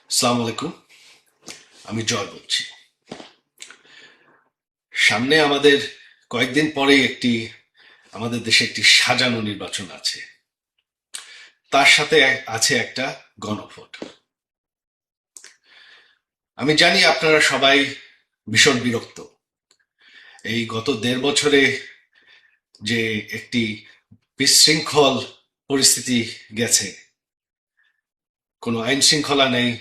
আসসালামু আলাইকুম। আমি জয় বলছি। সামনে আমাদের কয়েকদিন পরে আমাদের দেশে একটি সাজানো নির্বাচন আছে। তার সাথে আছে একটা গণভোট। আমি জানি আপনারা সবাই ভীষণ বিরক্ত। এই গত ১.৫ বছরে যে একটি বিশৃঙ্খল পরিস্থিতি গেছে, কোনো আইন শৃঙ্খলা নেই,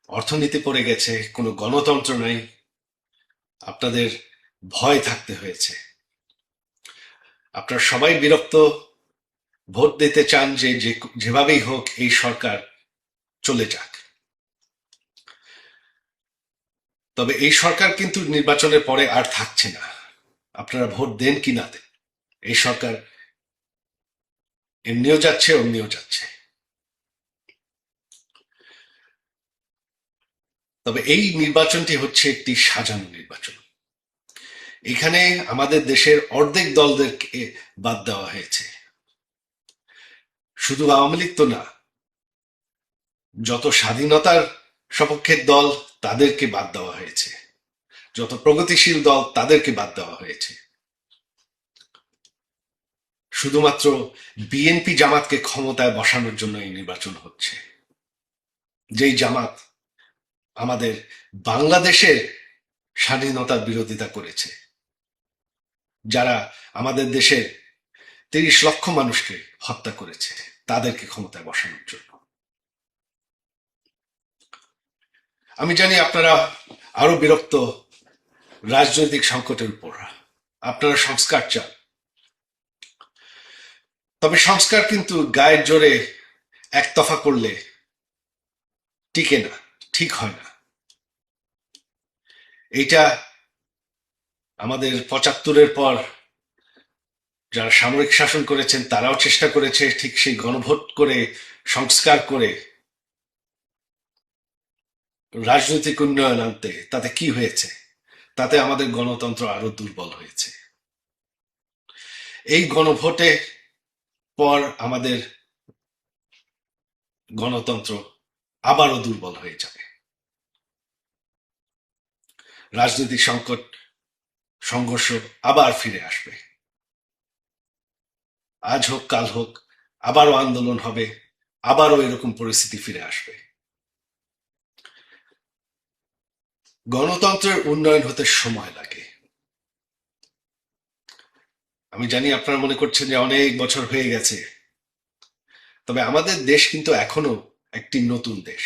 অর্থনীতি পড়ে গেছে, কোনো গণতন্ত্র নাই, আপনাদের ভয় থাকতে হয়েছে। আপনারা সবাই বিরক্ত, ভোট দিতে চান যেভাবেই হোক এই সরকার চলে যাক। তবে এই সরকার কিন্তু নির্বাচনের পরে আর থাকছে না। আপনারা ভোট দেন কি না দেন, এই সরকার এমনিও যাচ্ছে অমনিও যাচ্ছে। তবে এই নির্বাচনটি হচ্ছে একটি সাজানো নির্বাচন। এখানে আমাদের দেশের অর্ধেক দলদেরকে বাদ দেওয়া হয়েছে। শুধু আওয়ামী লীগ তো না, যত স্বাধীনতার সপক্ষের দল তাদেরকে বাদ দেওয়া হয়েছে, যত প্রগতিশীল দল তাদেরকে বাদ দেওয়া হয়েছে। শুধুমাত্র বিএনপি জামাতকে ক্ষমতায় বসানোর জন্য এই নির্বাচন হচ্ছে। যেই জামাত আমাদের বাংলাদেশের স্বাধীনতার বিরোধিতা করেছে, যারা আমাদের দেশের ৩০ লক্ষ মানুষকে হত্যা করেছে, তাদেরকে ক্ষমতায় বসানোর জন্য। আমি জানি আপনারা আরো বিরক্ত রাজনৈতিক সংকটের উপর। আপনারা সংস্কার চান, তবে সংস্কার কিন্তু গায়ের জোরে একতফা করলে টিকে না, ঠিক হয় না। এইটা আমাদের ৭৫-এর পর যারা সামরিক শাসন করেছেন তারাও চেষ্টা করেছে ঠিক সেই গণভোট করে, সংস্কার করে রাজনৈতিক উন্নয়ন আনতে। তাতে কি হয়েছে? তাতে আমাদের গণতন্ত্র আরো দুর্বল হয়েছে। এই গণভোটের পর আমাদের গণতন্ত্র আবারও দুর্বল হয়ে যাবে। রাজনৈতিক সংকট, সংঘর্ষ আবার ফিরে আসবে। আজ হোক কাল হোক আবারও আন্দোলন হবে, আবারও এরকম পরিস্থিতি ফিরে আসবে। গণতন্ত্রের উন্নয়ন হতে সময় লাগে। আমি জানি আপনারা মনে করছেন যে অনেক বছর হয়ে গেছে, তবে আমাদের দেশ কিন্তু এখনো একটি নতুন দেশ,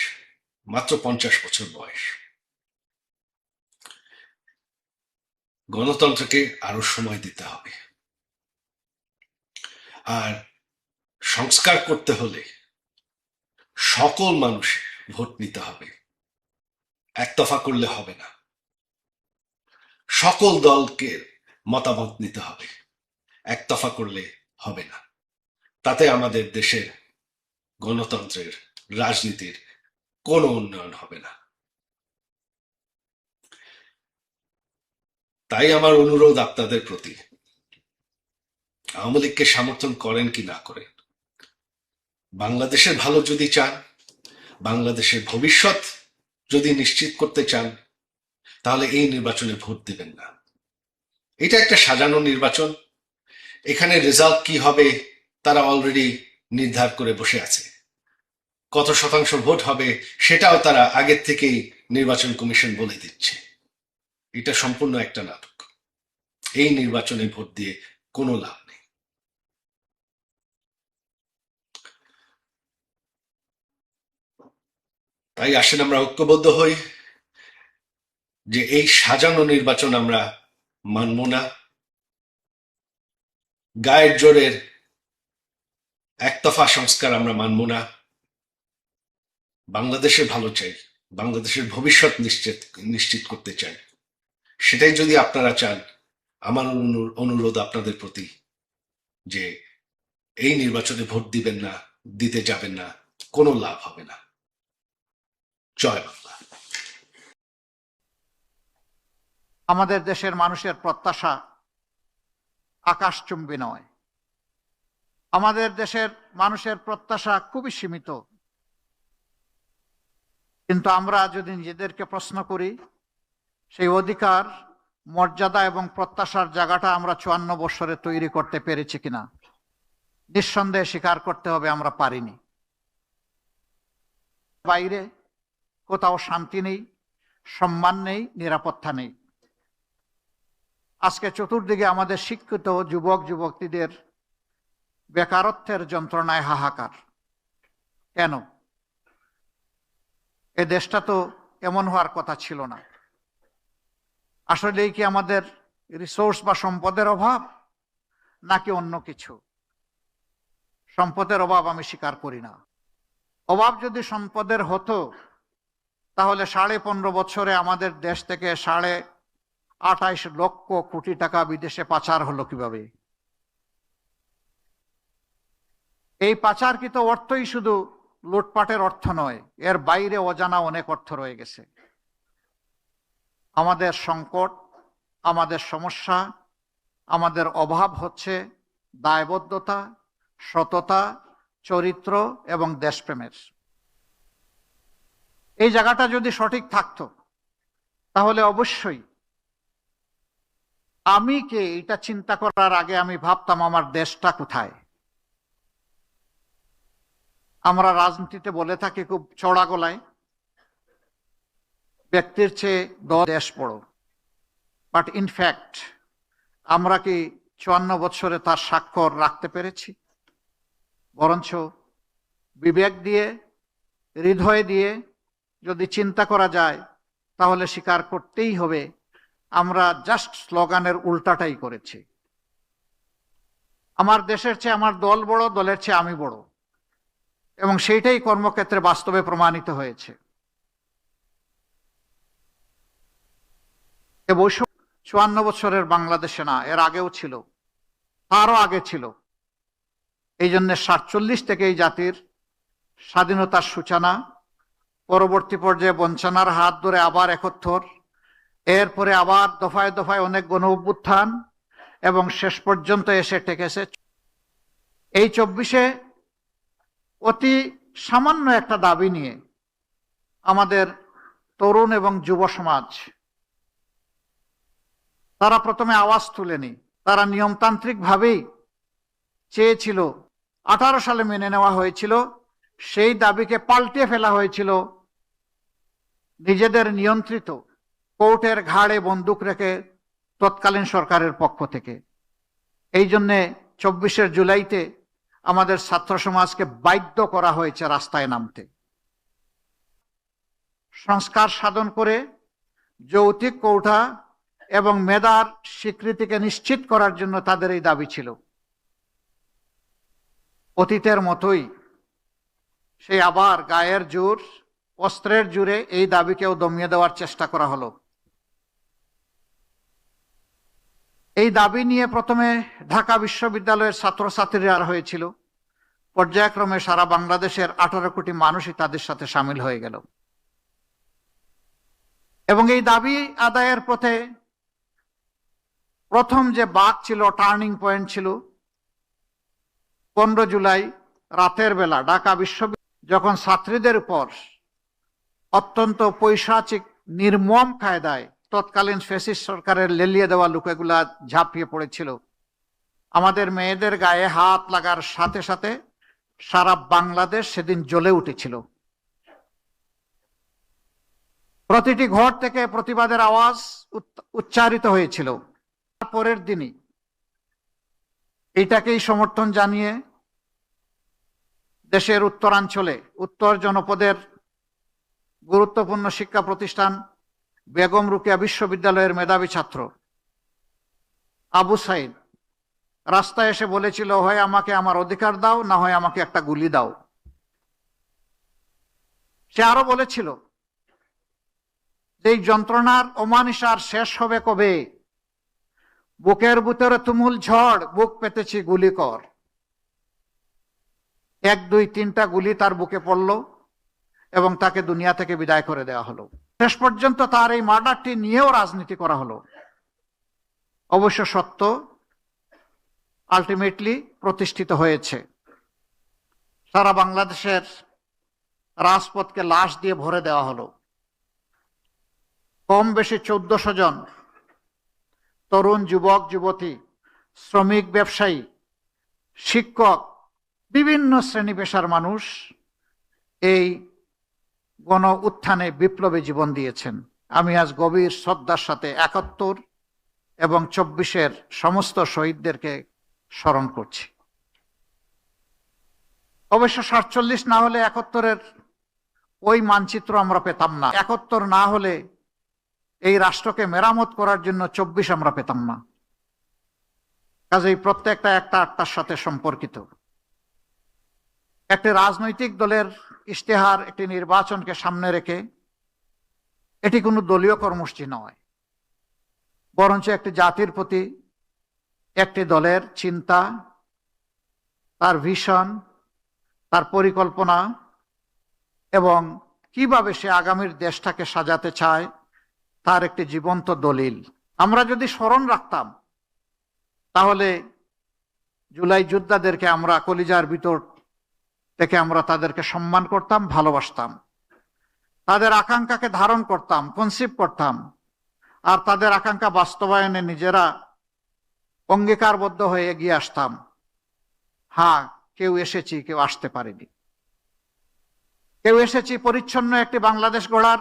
মাত্র ৫০ বছর বয়স। গণতন্ত্রকে আরো সময় দিতে হবে। আর সংস্কার করতে হলে সকল মানুষের ভোট নিতে হবে, একতফা করলে হবে না। সকল দলকে মতামত নিতে হবে, একতফা করলে হবে না। তাতে আমাদের দেশের গণতন্ত্রের, রাজনীতির কোনো উন্নয়ন হবে না। তাই আমার অনুরোধ আপনাদের প্রতি, আওয়ামী লীগকে সমর্থন করেন কি না করেন, বাংলাদেশের ভালো যদি চান, বাংলাদেশের ভবিষ্যৎ যদি নিশ্চিত করতে চান, তাহলে এই নির্বাচনে ভোট দিবেন না। এটা একটা সাজানো নির্বাচন। এখানে রেজাল্ট কি হবে তারা অলরেডি নির্ধার করে বসে আছে। কত শতাংশ ভোট হবে সেটাও তারা আগের থেকেই নির্বাচন কমিশন বলে দিচ্ছে। এটা সম্পূর্ণ একটা নাটক। এই নির্বাচনে ভোট দিয়ে কোনো লাভ নেই। তাই আসেন আমরা ঐক্যবদ্ধ হই যে এই সাজানো নির্বাচন আমরা মানব না। গায়ের জোরের একতফা সংস্কার আমরা মানব না। বাংলাদেশের ভালো চাই, বাংলাদেশের ভবিষ্যৎ নিশ্চিত করতে চাই। সেটাই যদি আপনারা চান, আমার অনুরোধ আপনাদের প্রতি যে এই নির্বাচনে ভোট দিবেন না, দিতে যাবেন না, কোনো লাভ হবে না। জয় বাংলা। আমাদের দেশের মানুষের প্রত্যাশা আকাশচুম্বী নয়। আমাদের দেশের মানুষের প্রত্যাশা খুবই সীমিত। কিন্তু আমরা যদি নিজেদেরকে প্রশ্ন করি, সেই অধিকার, মর্যাদা এবং প্রত্যাশার জায়গাটা আমরা 54 বছরে তৈরি করতে পেরেছি কিনা, নিঃসন্দেহে স্বীকার করতে হবে আমরা পারিনি। বাইরে কোথাও শান্তি নেই, সম্মান নেই, নিরাপত্তা নেই। আজকে চতুর্দিকে আমাদের শিক্ষিত যুবক যুবতীদের বেকারত্বের যন্ত্রণায় হাহাকার। কেন? এ দেশটা তো এমন হওয়ার কথা ছিল না। আসলেই কি আমাদের রিসোর্স বা সম্পদের অভাব, নাকি অন্য কিছু? সম্পদের অভাব আমি স্বীকার করি না। অভাব যদি সম্পদের হতো, তাহলে 15.5 বছরে আমাদের দেশ থেকে 28 লক্ষ কোটি টাকা বিদেশে পাচার হলো কিভাবে? এই পাচারকৃত অর্থই শুধু লুটপাটের অর্থ নয়, এর বাইরে অজানা অনেক অর্থ রয়ে গেছে। আমাদের সংকট, আমাদের সমস্যা, আমাদের অভাব হচ্ছে দায়বদ্ধতা, সততা, চরিত্র এবং দেশপ্রেমের। এই জায়গাটা যদি সঠিক থাকতো, তাহলে অবশ্যই আমি কে এটা চিন্তা করার আগে আমি ভাবতাম আমার দেশটা কোথায়। আমরা রাজনীতিতে বলে থাকি খুব চড়া গলায়, ব্যক্তির চেয়ে দেশ বড়। বাট ইনফ্যাক্ট আমরা কি 54 বছরে তার স্বাক্ষর রাখতে পেরেছি? বরঞ্চ বিবেক দিয়ে, হৃদয় দিয়ে যদি চিন্তা করা যায়, তাহলে স্বীকার করতেই হবে আমরা জাস্ট স্লোগানের উল্টাটাই করেছি। আমার দেশের চেয়ে আমার দল বড়, দলের চেয়ে আমি বড়, এবং সেইটাই কর্মক্ষেত্রে বাস্তবে প্রমাণিত হয়েছে। এ বৈষম্য 54 বছরের বাংলাদেশে না, এর আগেও ছিল, তারও আগে ছিল। এই জন্য 47 থেকে এই জাতির স্বাধীনতার সূচনা, পরবর্তী পর্যায়ে বঞ্চনার হাত ধরে আবার 71, এরপরে আবার দফায় দফায় অনেক গণ অভ্যুত্থান, এবং শেষ পর্যন্ত এসে ঠেকেছে এই 24-এ অতি সামান্য একটা দাবি নিয়ে আমাদের তরুণ এবং যুব সমাজ, তারা প্রথমে আওয়াজ তুলেনি। তারা নিয়মতান্ত্রিক ভাবেই চেয়েছিল, 18 সালে মেনে নেওয়া হয়েছিল, সেই দাবিকে পাল্টে ফেলা হয়েছিল নিজেদের নিয়ন্ত্রিত কোর্টের ঘাড়ে বন্দুক রেখে তৎকালীন সরকারের পক্ষ থেকে। এই জন্যে 24 জুলাইতে আমাদের ছাত্র সমাজকে বাধ্য করা হয়েছে রাস্তায় নামতে। সংস্কার সাধন করে যৌক্তিক কৌঠা এবং মেধার স্বীকৃতিকে নিশ্চিত করার জন্য তাদের এই দাবি ছিল। অতীতের মতোই সেই আবার গায়ের জোর, অস্ত্রের জোরে এই দাবিকেও দমিয়ে দেওয়ার চেষ্টা করা হলো। এই দাবি নিয়ে প্রথমে ঢাকা বিশ্ববিদ্যালয়ের ছাত্রছাত্রীরা হয়েছিল, পর্যায়ক্রমে সারা বাংলাদেশের 18 কোটি মানুষই তাদের সাথে সামিল হয়ে গেল। এবং এই দাবি আদায়ের পথে প্রথম যে বাঁক ছিল, টার্নিং পয়েন্ট ছিল 15 জুলাই রাতের বেলা ঢাকা বিশ্ববিদ্যালয় যখন ছাত্রীদের উপর অত্যন্ত পৈশাচিক নির্মম কায়দায় তৎকালীন ফ্যাসিস্ট সরকারের লেলিয়ে দেওয়া লোকেগুলা ঝাঁপিয়ে পড়েছিল। আমাদের মেয়েদের গায়ে হাত লাগার সাথে সাথে সারা বাংলাদেশ সেদিন জ্বলে উঠেছিল। প্রতিটি ঘর থেকে প্রতিবাদের আওয়াজ উচ্চারিত হয়েছিল। পরের দিনই এটাকেই সমর্থন জানিয়ে দেশের উত্তরাঞ্চলে উত্তর জনপদের গুরুত্বপূর্ণ শিক্ষা প্রতিষ্ঠান বেগম রোকেয়া বিশ্ববিদ্যালয়ের মেধাবী ছাত্র আবু সাইদ রাস্তায় এসে বলেছিল, হয় আমাকে আমার অধিকার দাও, না হয় আমাকে একটা গুলি দাও। সে আরো বলেছিল যে এই যন্ত্রণার অমানিসার শেষ হবে কবে? বুকের ভিতরে তুমুল ঝড়, বুক পেতেছি গুলি কর। 1, 2, 3টা গুলি তার বুকে পড়ল এবং তাকে দুনিয়া থেকে বিদায় করে দেওয়া হলো। শেষ পর্যন্ত তার এই মার্ডারটি নিয়েও রাজনীতি করা হলো। অবশ্য সত্য আলটিমেটলি প্রতিষ্ঠিত হয়েছে। সারা বাংলাদেশের রাজপথকে লাশ দিয়ে ভরে দেওয়া হলো। কম বেশি 1400 জন তরুণ, যুবক যুবতী, শ্রমিক, ব্যবসায়ী, শিক্ষক, বিভিন্ন শ্রেণী পেশার মানুষ এই গণ উত্থানে বিপ্লবী জীবন দিয়েছেন। আমি আজ গভীর শ্রদ্ধার সাথে 71 এবং 24-এর সমস্ত শহীদদেরকে স্মরণ করছি। অবশ্য 47 না হলে 71-এর ওই মানচিত্র আমরা পেতাম না। 71 না হলে এই রাষ্ট্রকে মেরামত করার জন্য 24 আমরা পেতাম না। কাজেই প্রত্যেকটা একটা আটটার সাথে সম্পর্কিত। একটি রাজনৈতিক দলের ইশতেহার, একটি নির্বাচনকে সামনে রেখে এটি কোনো দলীয় কর্মসূচি নয়, বরঞ্চ একটি জাতির প্রতি একটি দলের চিন্তা, তার ভিশন, তার পরিকল্পনা এবং কিভাবে সে আগামীর দেশটাকে সাজাতে চায় তার একটি জীবন্ত দলিল। আমরা যদি স্মরণ রাখতাম তাহলে জুলাই যোদ্ধাদেরকে আমরা কলিজার ভিতর থেকে আমরা তাদেরকে সম্মান করতাম, ভালোবাসতাম, তাদের আকাঙ্ক্ষাকে ধারণ করতাম, কনসিভ করতাম, আর তাদের আকাঙ্ক্ষা বাস্তবায়নে নিজেরা অঙ্গীকারবদ্ধ হয়ে এগিয়ে আসতাম। হ্যাঁ, কেউ এসেছি, কেউ আসতে পারেনি। কেউ এসেছি পরিচ্ছন্ন একটি বাংলাদেশ গড়ার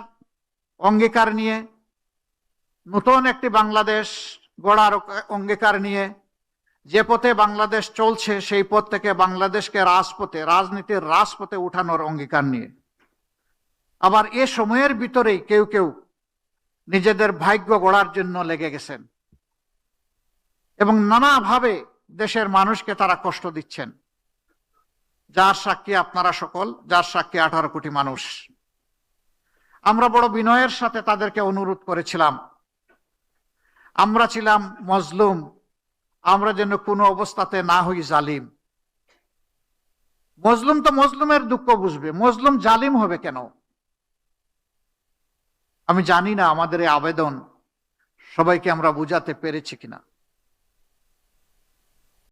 অঙ্গীকার নিয়ে, নতুন একটি বাংলাদেশ গড়ার অঙ্গীকার নিয়ে। যে পথে বাংলাদেশ চলছে সেই পথ থেকে বাংলাদেশকে রাজপথে, রাজনীতির রাজপথে উঠানোর অঙ্গীকার নিয়ে। আবার এ সময়ের ভিতরেই কেউ কেউ নিজেদের ভাগ্য গড়ার জন্য লেগে গেছেন এবং নানাভাবে দেশের মানুষকে তারা কষ্ট দিচ্ছেন, যার সাক্ষী আপনারা সকল, যার সাক্ষী 18 কোটি মানুষ। আমরা বড় বিনয়ের সাথে তাদেরকে অনুরোধ করেছিলাম, আমরা ছিলাম মজলুম, আমরা যেন কোনো অবস্থাতে না হই জালিম। মজলুম তো মজলুমের দুঃখ বুঝবে, মজলুম জালিম হবে কেন? আমি জানি না আমাদের এই আবেদন সবাইকে আমরা বুঝাতে পেরেছি কিনা।